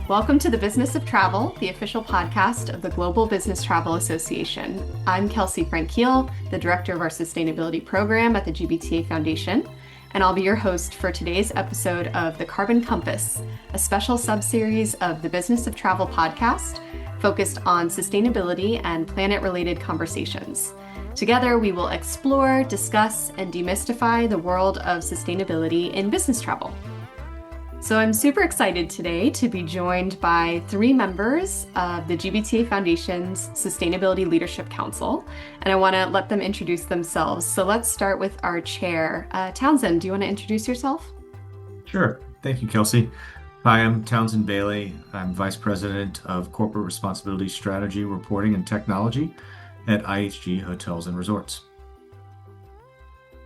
Welcome to the Business of Travel, the official podcast of the Global Business Travel Association. I'm Kelsey Frankiel, the director of our sustainability program at the GBTA Foundation, and I'll be your host for today's episode of The Carbon Compass, a special subseries of the Business of Travel podcast focused on sustainability and planet-related conversations. Together, we will explore, discuss, and demystify the world of sustainability in business travel. So I'm super excited today to be joined by three members of the GBTA Foundation's Sustainability Leadership Council, and I want to let them introduce themselves. So let's start with our chair. Townsend, do you want to introduce yourself? Sure. Thank you, Kelsey. Hi, I'm Townsend Bailey. I'm Vice President of Corporate Responsibility Strategy, Reporting, and Technology at IHG Hotels and Resorts.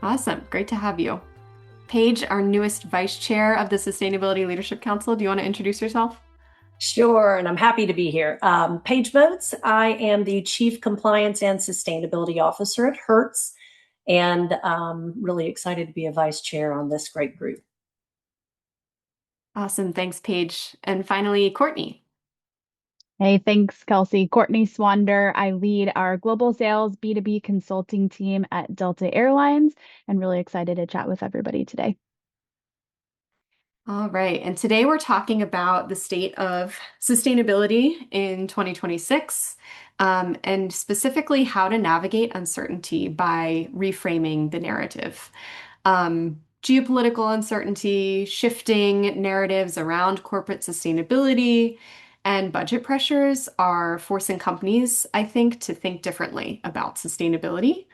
Awesome. Great to have you. Paige, our newest vice chair of the Sustainability Leadership Council, do you want to introduce yourself? Sure, and I'm happy to be here. Paige Motes, I am the Chief Compliance and Sustainability Officer at Hertz, and really excited to be a vice chair on this great group. Awesome. Thanks, Paige. And finally, Courtney. Hey, thanks, Kelsey. Courtney Swander. I lead our global sales B2B consulting team at Delta Airlines and really excited to chat with everybody today. All right. And today we're talking about the state of sustainability in 2026, and specifically how to navigate uncertainty by reframing the narrative. Geopolitical uncertainty, shifting narratives around corporate sustainability, and budget pressures are forcing companies, I think, to think differently about sustainability.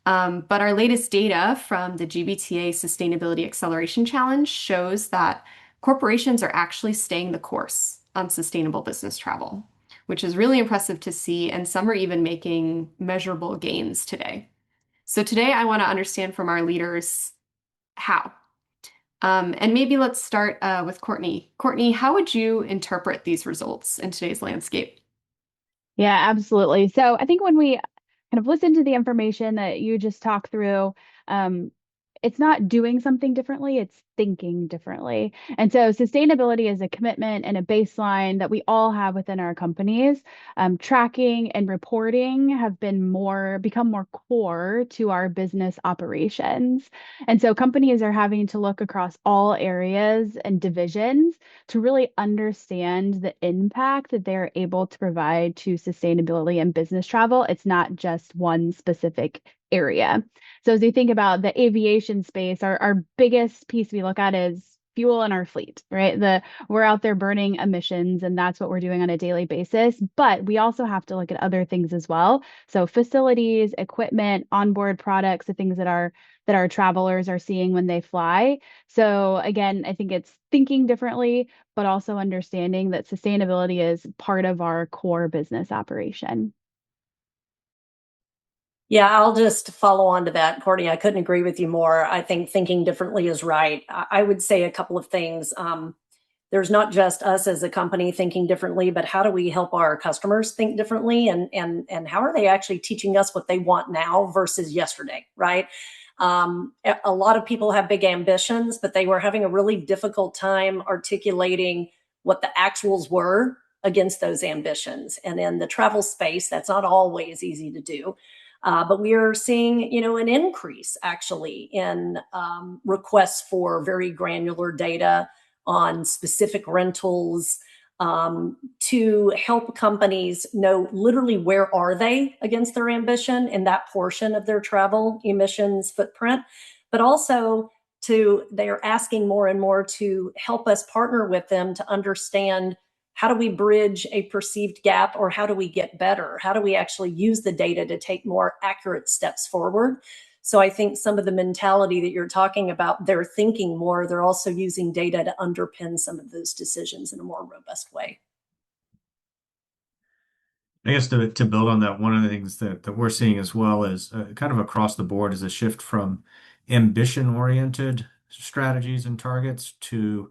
But our latest data from the GBTA Sustainability Acceleration Challenge shows that corporations are actually staying the course on sustainable business travel, which is really impressive to see, and some are even making measurable gains today. So today I want to understand from our leaders how. And maybe let's start with Courtney. Courtney, how would you interpret these results in today's landscape? Yeah, absolutely. So I think when we kind of listen to the information that you just talked through, it's not doing something differently, it's thinking differently. And so sustainability is a commitment and a baseline that we all have within our companies. Tracking and reporting have become more core to our business operations. And so companies are having to look across all areas and divisions to really understand the impact that they're able to provide to sustainability and business travel. It's not just one specific area. So as we think about the aviation space, our biggest piece we look at is fuel in our fleet, right? We're out there burning emissions, and that's what we're doing on a daily basis. But we also have to look at other things as well. So facilities, equipment, onboard products, the things that our travelers are seeing when they fly. So again, I think it's thinking differently, but also understanding that sustainability is part of our core business operation. Yeah, I'll just follow on to that, Courtney. I couldn't agree with you more. I think thinking differently is right. I would say a couple of things. There's not just us as a company thinking differently, but how do we help our customers think differently, and how are they actually teaching us what they want now versus yesterday, right? A lot of people have big ambitions, but they were having a really difficult time articulating what the actuals were against those ambitions. And in the travel space, that's not always easy to do. But we are seeing, an increase actually in requests for very granular data on specific rentals to help companies know literally where are they against their ambition in that portion of their travel emissions footprint, but also they are asking more and more to help us partner with them to understand how do we bridge a perceived gap, or how do we get better? How do we actually use the data to take more accurate steps forward? So I think some of the mentality that you're talking about, they're thinking more, they're also using data to underpin some of those decisions in a more robust way. I guess to build on that, one of the things that we're seeing as well is kind of across the board is a shift from ambition-oriented strategies and targets to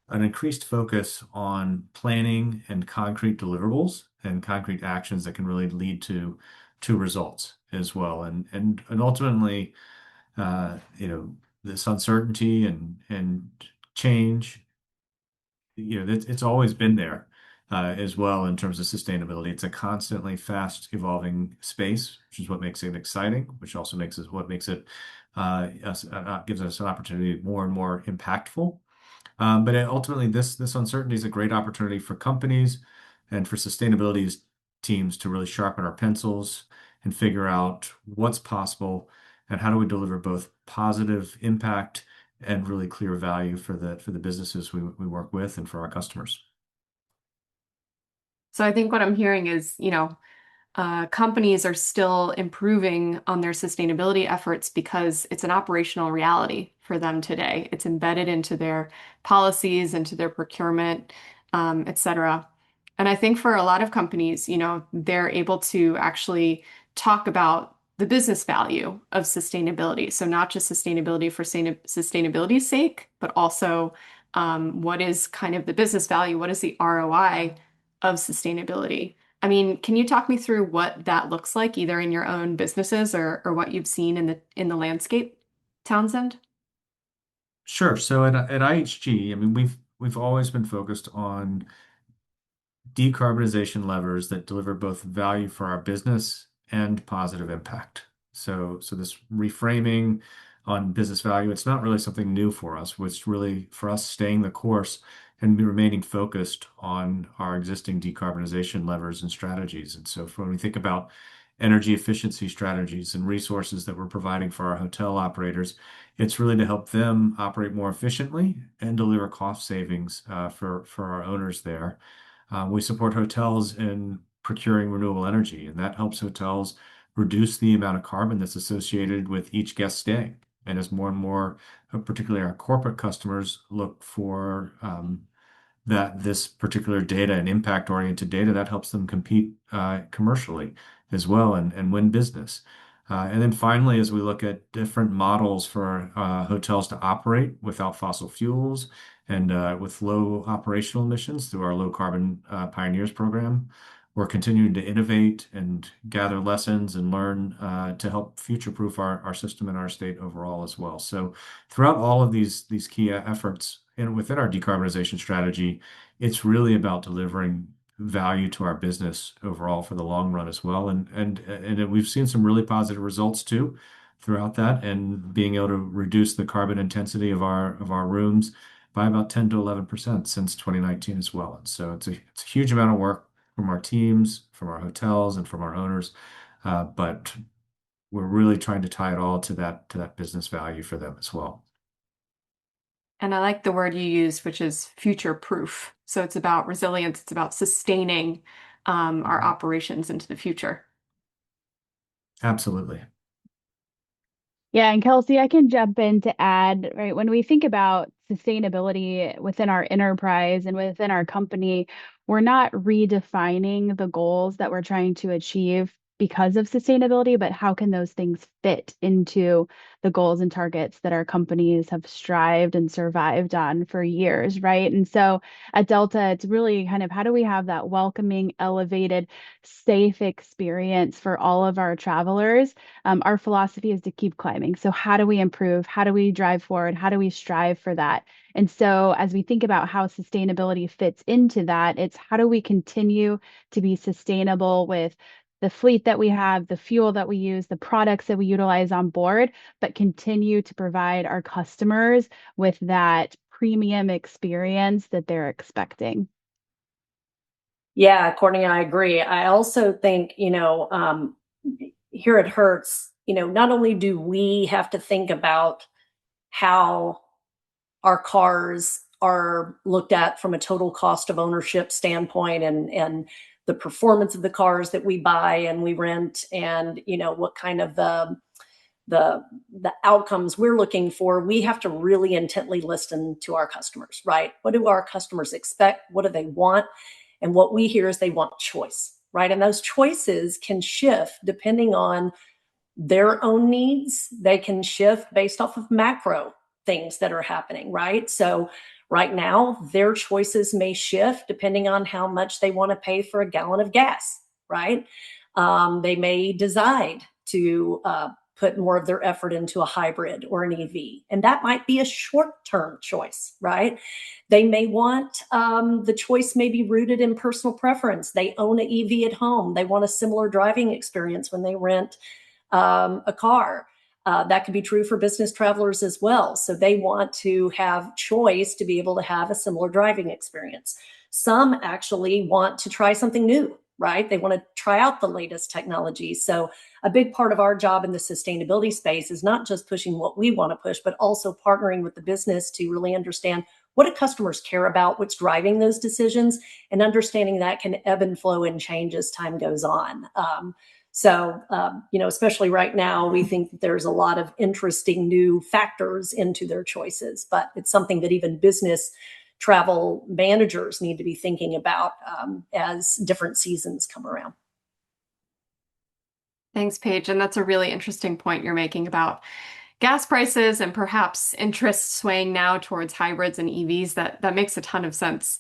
an increased focus on planning and concrete deliverables and concrete actions that can really lead to results as well. And ultimately, this uncertainty and change, it's always been there as well in terms of sustainability. It's a constantly fast evolving space, which is what makes it exciting, which also makes it what makes it gives us an opportunity more and more impactful. But ultimately, this uncertainty is a great opportunity for companies and for sustainability teams to really sharpen our pencils and figure out what's possible and how do we deliver both positive impact and really clear value for the businesses we work with and for our customers. So I think what I'm hearing is, companies are still improving on their sustainability efforts because it's an operational reality for them today. It's embedded into their policies, into their procurement, et cetera. And I think for a lot of companies, they're able to actually talk about the business value of sustainability. So not just sustainability for sustainability's sake, but also what is kind of the business value? What is the ROI of sustainability? I mean, can you talk me through what that looks like, either in your own businesses or what you've seen in the landscape, Townsend? Sure. So at IHG, I mean, we've always been focused on decarbonization levers that deliver both value for our business and positive impact. So this reframing on business value, it's not really something new for us. It's really for us staying the course and remaining focused on our existing decarbonization levers and strategies. And so when we think about energy efficiency strategies and resources that we're providing for our hotel operators, it's really to help them operate more efficiently and deliver cost savings for our owners there. We support hotels in procuring renewable energy, and that helps hotels reduce the amount of carbon that's associated with each guest stay. And as more and more, particularly our corporate customers, look for that this particular data and impact-oriented data, that helps them compete commercially as well and win business. And then finally, as we look at different models for hotels to operate without fossil fuels and with low operational emissions through our Low Carbon Pioneers program, we're continuing to innovate and gather lessons and learn to help future-proof our system and our state overall as well. So throughout all of these key efforts and within our decarbonization strategy, it's really about delivering value to our business overall for the long run as well. And we've seen some really positive results too throughout that, and being able to reduce the carbon intensity of our rooms by about 10 to 11% since 2019 as well. And so it's a huge amount of work from our teams, from our hotels, and from our owners, but we're really trying to tie it all to that business value for them as well. And I like the word you used, which is future proof. So it's about resilience, it's about sustaining our operations into the future. Absolutely. Yeah, and Kelsey, I can jump in to add, right? When we think about sustainability within our enterprise and within our company, we're not redefining the goals that we're trying to achieve because of sustainability, but how can those things fit into the goals and targets that our companies have strived and survived on for years, right? And so at Delta, it's really kind of how do we have that welcoming, elevated, safe experience for all of our travelers? Our philosophy is to keep climbing. So how do we improve? How do we drive forward? How do we strive for that? And so as we think about how sustainability fits into that, it's how do we continue to be sustainable with the fleet that we have, the fuel that we use, the products that we utilize on board, but continue to provide our customers with that premium experience that they're expecting. Yeah, Courtney, I agree. I also think, here at Hertz, not only do we have to think about how our cars are looked at from a total cost of ownership standpoint and the performance of the cars that we buy and we rent and what kind of the outcomes we're looking for, we have to really intently listen to our customers, right? What do our customers expect? What do they want? And what we hear is they want choice, right? And those choices can shift depending on their own needs. They can shift based off of macro things that are happening, right? So right now, their choices may shift depending on how much they want to pay for a gallon of gas, right? They may decide to put more of their effort into a hybrid or an EV. And that might be a short-term choice, right? They may want the choice may be rooted in personal preference. They own an EV at home. They want a similar driving experience when they rent a car. That could be true for business travelers as well. So they want to have choice to be able to have a similar driving experience. Some actually want to try something new, right? They want to try out the latest technology. So a big part of our job in the sustainability space is not just pushing what we want to push, but also partnering with the business to really understand what do customers care about, what's driving those decisions, and understanding that can ebb and flow and change as time goes on. Especially right now, we think that there's a lot of interesting new factors into their choices, but it's something that even business travel managers need to be thinking about as different seasons come around. Thanks, Paige. And that's a really interesting point you're making about gas prices and perhaps interest swaying now towards hybrids and EVs. That makes a ton of sense.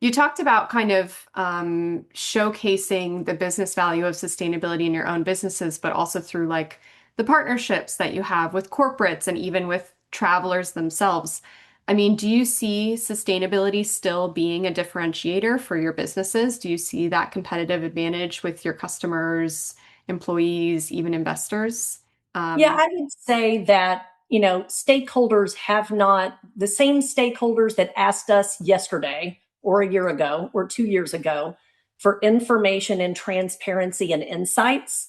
You talked about kind of showcasing the business value of sustainability in your own businesses, but also through like the partnerships that you have with corporates and even with travelers themselves. I mean, do you see sustainability still being a differentiator for your businesses? Do you see that competitive advantage with your customers, employees, even investors? Yeah, I would say that, stakeholders have not, the same stakeholders that asked us yesterday or a year ago or 2 years ago for information and transparency and insights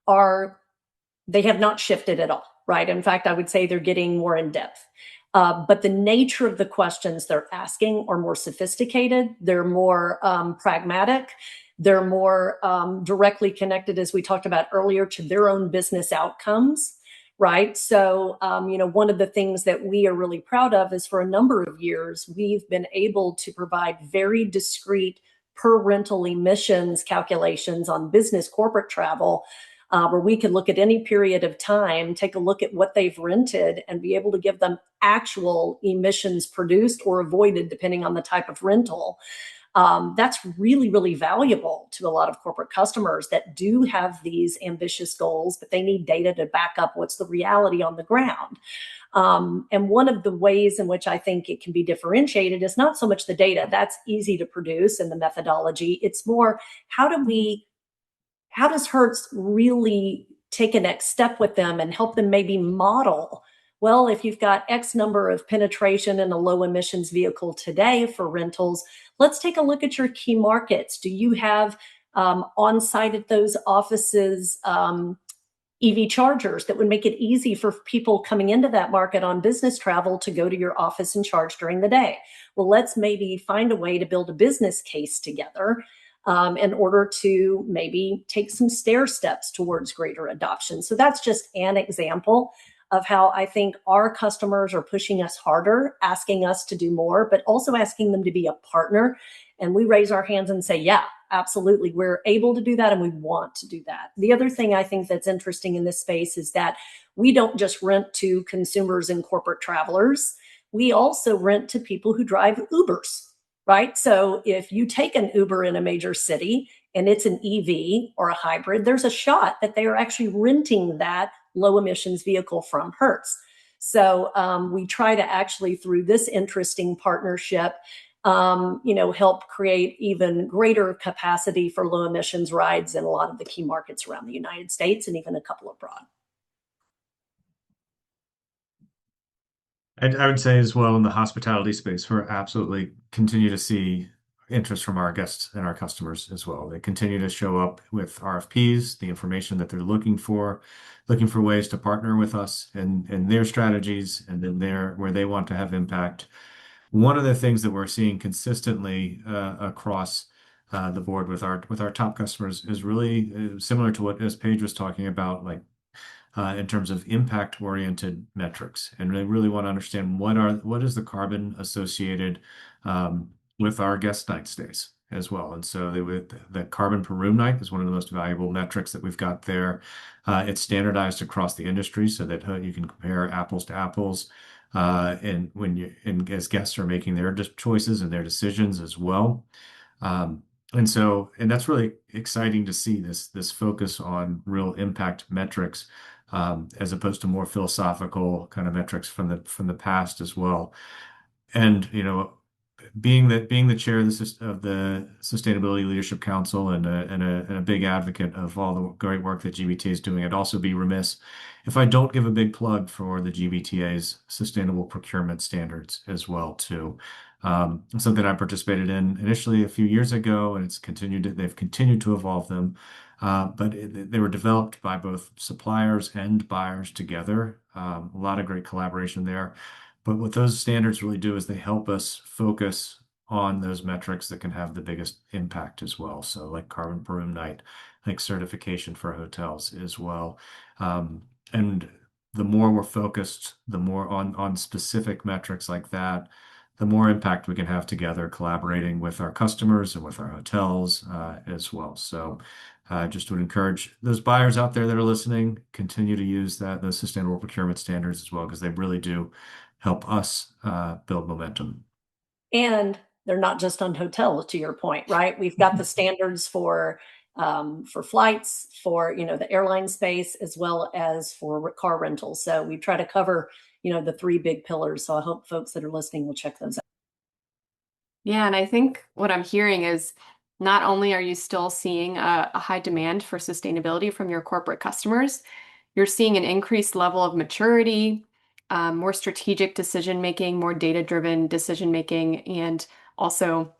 they have not shifted at all, right? In fact, I would say they're getting more in depth. But the nature of the questions they're asking are more sophisticated. They're more pragmatic. They're more directly connected, as we talked about earlier, to their own business outcomes, right? So, one of the things that we are really proud of is for a number of years, we've been able to provide very discrete per rental emissions calculations on business corporate travel, where we can look at any period of time, take a look at what they've rented, and be able to give them actual emissions produced or avoided, depending on the type of rental. That's really, really valuable to a lot of corporate customers that do have these ambitious goals, but they need data to back up what's the reality on the ground. And one of the ways in which I think it can be differentiated is not so much the data, that's easy to produce, and the methodology. It's more, how does Hertz really take a next step with them and help them maybe model, well, if you've got X number of penetration in a low emissions vehicle today for rentals, let's take a look at your key markets. Do you have on site at those offices EV chargers that would make it easy for people coming into that market on business travel to go to your office and charge during the day? Well, let's maybe find a way to build a business case together in order to maybe take some stair steps towards greater adoption. So that's just an example of how I think our customers are pushing us harder, asking us to do more, but also asking them to be a partner. And we raise our hands and say, yeah, absolutely, we're able to do that and we want to do that. The other thing I think that's interesting in this space is that we don't just rent to consumers and corporate travelers. We also rent to people who drive Ubers, right? So if you take an Uber in a major city and it's an EV or a hybrid, there's a shot that they are actually renting that low emissions vehicle from Hertz. So we try to actually, through this interesting partnership, help create even greater capacity for low emissions rides in a lot of the key markets around the United States and even a couple abroad. I would say as well in the hospitality space, we're absolutely continue to see interest from our guests and our customers as well. They continue to show up with RFPs, the information that they're looking for ways to partner with us and their strategies and then where they want to have impact. One of the things that we're seeing consistently across the board with our top customers is really similar to what as Paige was talking about, like in terms of impact-oriented metrics, and they really want to understand what is the carbon associated with our guest night stays as well. And so the carbon per room night is one of the most valuable metrics that we've got there. It's standardized across the industry so that you can compare apples to apples. And as guests are making their choices and their decisions as well. And that's really exciting to see this focus on real impact metrics, as opposed to more philosophical kind of metrics from the past as well. And being the chair of the Sustainability Leadership Council and a big advocate of all the great work that GBTA is doing, I'd also be remiss if I don't give a big plug for the GBTA's sustainable procurement standards as well too. Something I participated in initially a few years ago, and they've continued to evolve them. But they were developed by both suppliers and buyers together. A lot of great collaboration there. But what those standards really do is they help us focus on those metrics that can have the biggest impact as well. So like carbon per room night, like certification for hotels as well. And the more we're focused, the more on specific metrics like that, the more impact we can have together collaborating with our customers and with our hotels as well. So just would encourage those buyers out there that are listening, continue to use those sustainable procurement standards as well, because they really do help us build momentum. And they're not just on hotels, to your point, right? We've got the standards for flights, for the airline space, as well as for car rentals. So we try to cover the three big pillars. So I hope folks that are listening will check those out. Yeah, and I think what I'm hearing is not only are you still seeing a high demand for sustainability from your corporate customers, you're seeing an increased level of maturity, more strategic decision making, more data-driven decision making, and also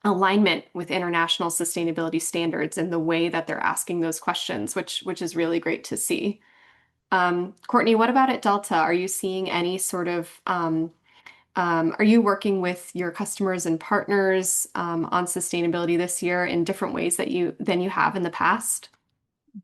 alignment with international sustainability standards in the way that they're asking those questions, which is really great to see. Courtney, what about at Delta? Are you seeing any sort of are you working with your customers and partners on sustainability this year in different ways than you have in the past?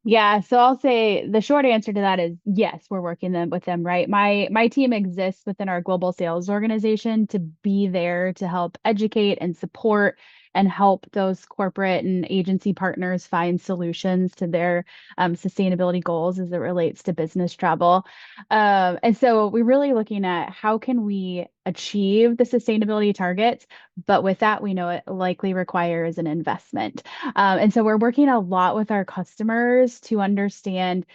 Yeah, so I'll say the short answer to that is yes, we're working with them, right? My team exists within our global sales organization to be there to help educate and support and help those corporate and agency partners find solutions to their sustainability goals as it relates to business travel. And so we're really looking at how can we achieve the sustainability targets, but with that, we know it likely requires an investment. And so we're working a lot with our customers to understand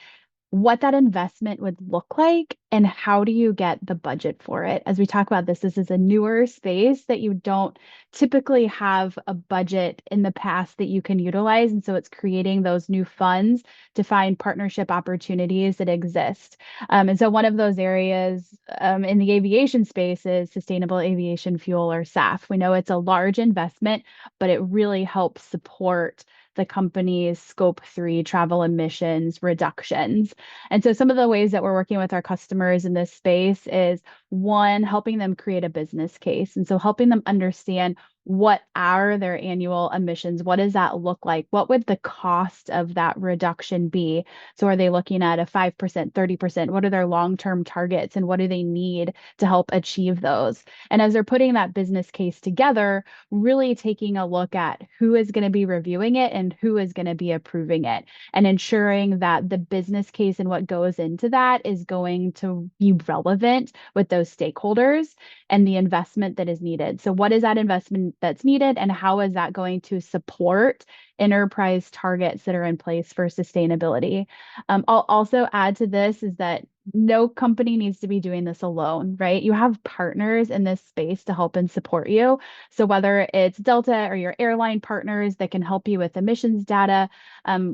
what that investment would look like and how do you get the budget for it. As we talk about this is a newer space that you don't typically have a budget in the past that you can utilize. And so it's creating those new funds to find partnership opportunities that exist. And so one of those areas in the aviation space is sustainable aviation fuel, or SAF. We know it's a large investment, but it really helps support the company's scope 3 travel emissions reductions. And so some of the ways that we're working with our customers in this space is one, helping them create a business case. And so helping them understand what are their annual emissions? What does that look like? What would the cost of that reduction be? So are they looking at a 5%, 30%? What are their long-term targets and what do they need to help achieve those? And as they're putting that business case together, really taking a look at who is going to be reviewing it and who is going to be approving it, and ensuring that the business case and what goes into that is going to be relevant with those stakeholders and the investment that is needed. So what is that investment that's needed and how is that going to support enterprise targets that are in place for sustainability? I'll also add to this is that no company needs to be doing this alone, right? You have partners in this space to help and support you. So whether it's Delta or your airline partners that can help you with emissions data,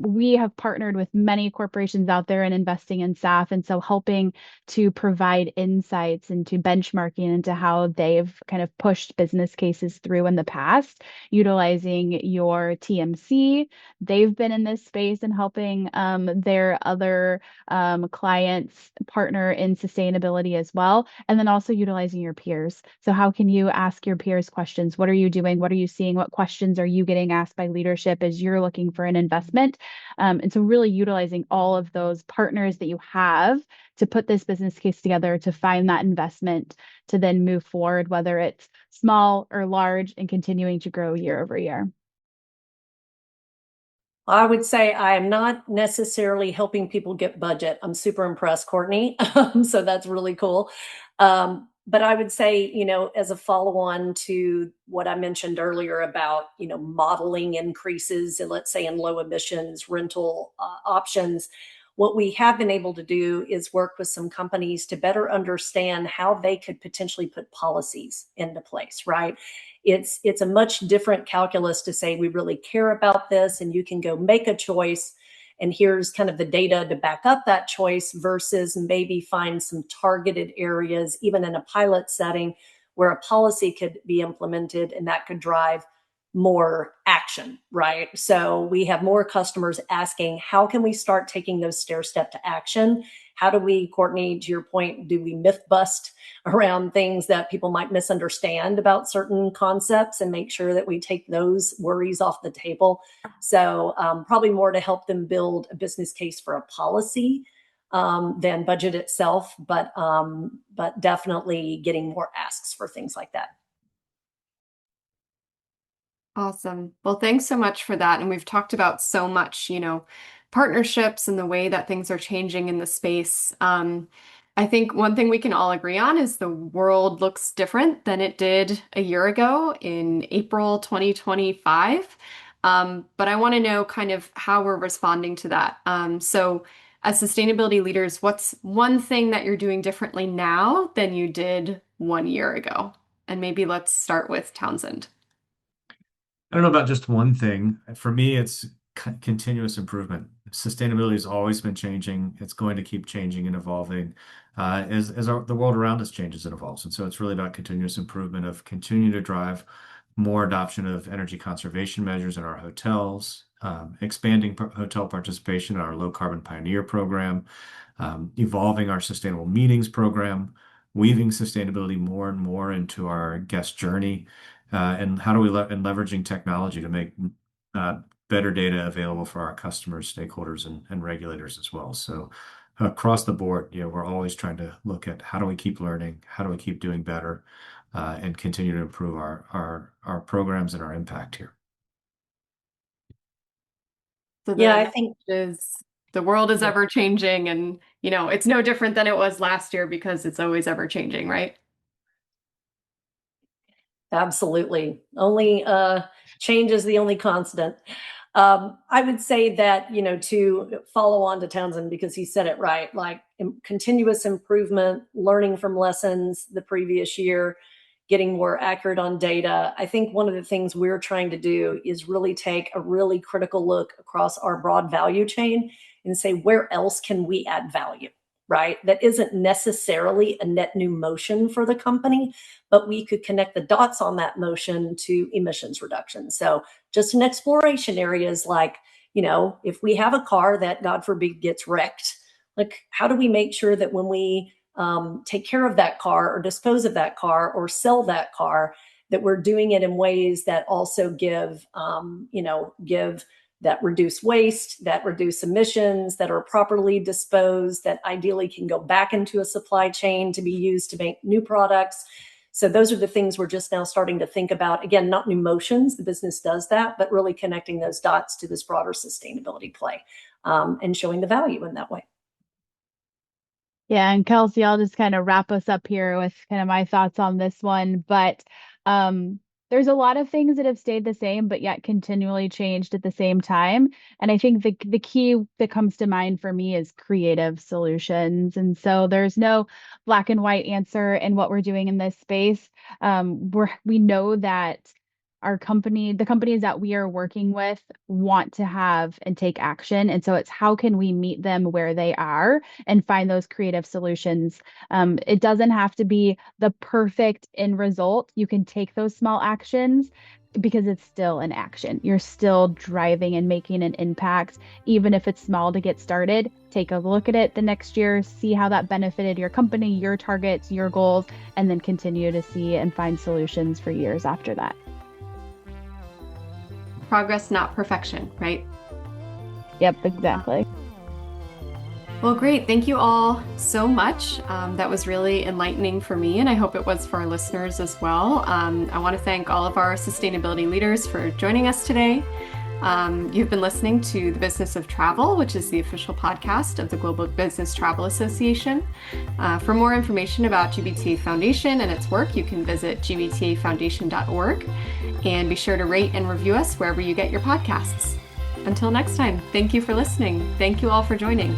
we have partnered with many corporations out there in investing in SAF. And so helping to provide insights into benchmarking into how they've kind of pushed business cases through in the past, utilizing your TMC. They've been in this space and helping their other clients partner in sustainability as well. And then also utilizing your peers. So how can you ask your peers questions? What are you doing? What are you seeing? What questions are you getting asked by leadership as you're looking for an investment? And so really utilizing all of those partners that you have to put this business case together to find that investment to then move forward, whether it's small or large, and continuing to grow year over year. I would say I am not necessarily helping people get budget. I'm super impressed, Courtney. So that's really cool. But I would say, as a follow-on to what I mentioned earlier about, modeling increases, and let's say in low emissions rental options, what we have been able to do is work with some companies to better understand how they could potentially put policies into place, right? It's a much different calculus to say we really care about this and you can go make a choice and here's kind of the data to back up that choice, versus maybe find some targeted areas, even in a pilot setting, where a policy could be implemented and that could drive more action, right? So we have more customers asking, how can we start taking those stair step to action? How do we, Courtney, to your point, do we myth bust around things that people might misunderstand about certain concepts and make sure that we take those worries off the table? So probably more to help them build a business case for a policy than budget itself, but definitely getting more asks for things like that. Awesome. Well, thanks so much for that. And we've talked about so much, partnerships and the way that things are changing in the space. I think one thing we can all agree on is the world looks different than it did a year ago in April 2025. But I want to know kind of how we're responding to that. So as sustainability leaders, what's one thing that you're doing differently now than you did 1 year ago? And maybe let's start with Townsend. I don't know about just one thing. For me, it's continuous improvement. Sustainability has always been changing. It's going to keep changing and evolving as the world around us changes and evolves. And so it's really about continuous improvement of continuing to drive more adoption of energy conservation measures in our hotels, expanding hotel participation in our Low Carbon Pioneer program, evolving our sustainable meetings program, weaving sustainability more and more into our guest journey, and how do we and leveraging technology to make better data available for our customers, stakeholders, and regulators as well. So across the board, we're always trying to look at how do we keep learning, how do we keep doing better, and continue to improve our programs and our impact here. So Yeah, I think the world is ever changing, and it's no different than it was last year because it's always ever changing, right? absolutely. Only change is the only constant. I would say that, to follow on to Townsend, because he said it right, like continuous improvement, learning from lessons the previous year, getting more accurate on data. I think one of the things we're trying to do is really take a really critical look across our broad value chain and say, where else can we add value? Right? That isn't necessarily a net new motion for the company, but we could connect the dots on that motion to emissions reduction. So just an exploration areas like, if we have a car that, God forbid, gets wrecked, like how do we make sure that when we take care of that car or dispose of that car or sell that car, that we're doing it in ways that also give that reduce waste, that reduce emissions, that are properly disposed, that ideally can go back into a supply chain to be used to make new products. So those are the things we're just now starting to think about. Again, not new motions, the business does that, but really connecting those dots to this broader sustainability play and showing the value in that way. Yeah, and Kelsey, I'll just kind of wrap us up here with kind of my thoughts on this one. But there's a lot of things that have stayed the same, but yet continually changed at the same time. And I think the key that comes to mind for me is creative solutions. And so there's no black and white answer in what we're doing in this space. We know that the companies that we are working with want to have and take action. And so it's how can we meet them where they are and find those creative solutions. It doesn't have to be the perfect end result. You can take those small actions because it's still an action. You're still driving and making an impact, even if it's small to get started. Take a look at it the next year, see how that benefited your company, your targets, your goals, and then continue to see and find solutions for years after that. Progress, not perfection, right? Yep, exactly. Well, great. Thank you all so much. That was really enlightening for me, and I hope it was for our listeners as well. I want to thank all of our sustainability leaders for joining us today. You've been listening to The Business of Travel, which is the official podcast of the Global Business Travel Association. For more information about GBTA Foundation and its work, you can visit gbtafoundation.org, and be sure to rate and review us wherever you get your podcasts. Until next time, thank you for listening. Thank you all for joining.